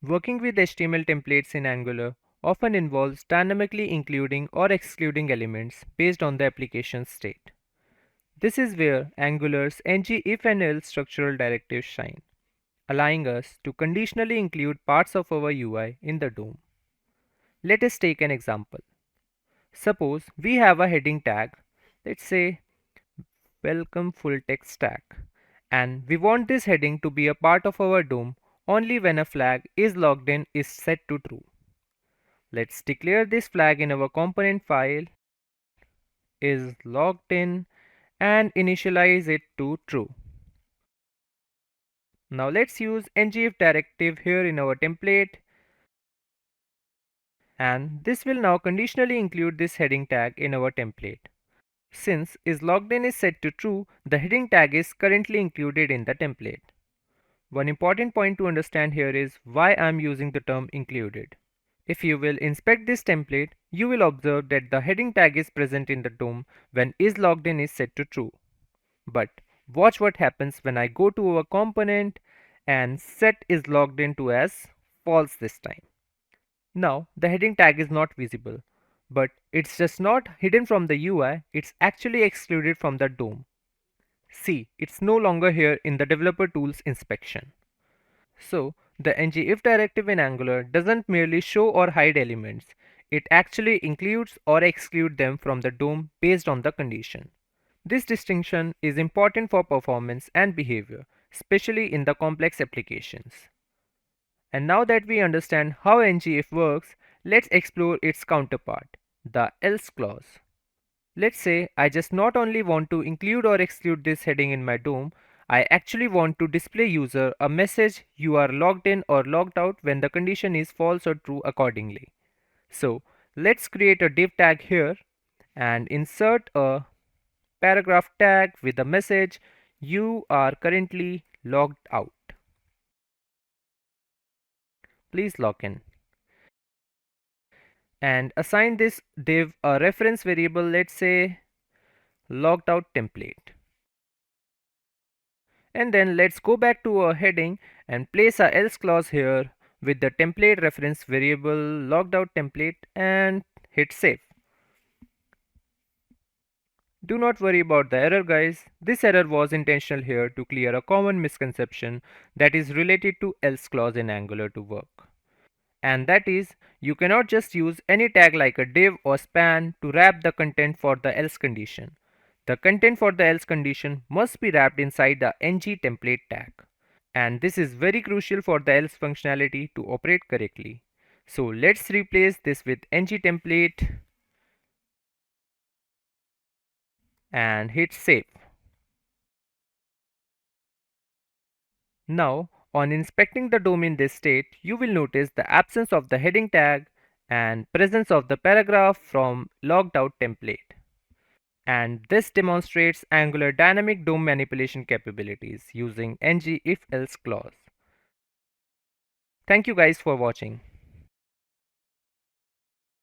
Working with HTML templates in Angular often involves dynamically including or excluding elements based on the application state. This is where Angular's NgIf and else structural directives shine, allowing us to conditionally include parts of our UI in the DOM. Let us take an example. Suppose we have a heading tag, let's say Welcome FullTechStack, and we want this heading to be a part of our DOM only when a flag is logged in is set to true. Let's declare this flag in our component file is logged in and initialize it to true. Now let's use ngIf directive here in our template, and this will now conditionally include this heading tag in our template. Since is logged in is set to true, the heading tag is currently included in the template. One important point to understand here is why I am using the term included. If you will inspect this template, you will observe that the heading tag is present in the DOM when is logged in is set to true. But watch what happens when I go to our component and set is logged in to as false this time. Now the heading tag is not visible, but it's just not hidden from the UI, it's actually excluded from the DOM. See, it's no longer here in the developer tools inspection. So the ngIf directive in Angular doesn't merely show or hide elements, it actually includes or excludes them from the DOM based on the condition. This distinction is important for performance and behavior, especially in the complex applications. And now that we understand how ngIf works, let's explore its counterpart, the else clause. Let's say I just not only want to include or exclude this heading in my DOM, I actually want to display user a message you are logged in or logged out when the condition is false or true accordingly. So let's create a div tag here and insert a paragraph tag with the message you are currently logged out. Please log in. And assign this div a reference variable, let's say logged out template. And then let's go back to our heading and place a else clause here with the template reference variable logged out template and hit save. Do not worry about the error, guys. This error was intentional here to clear a common misconception that is related to else clause in Angular to work. And that is, you cannot just use any tag like a div or span to wrap the content for the else condition. The content for the else condition must be wrapped inside the ng template tag. And this is very crucial for the else functionality to operate correctly. So let's replace this with ng template and hit save. Now on inspecting the DOM in this state, you will notice the absence of the heading tag and presence of the paragraph from logged out template. And this demonstrates Angular dynamic DOM manipulation capabilities using ngIf else clause. Thank you guys for watching.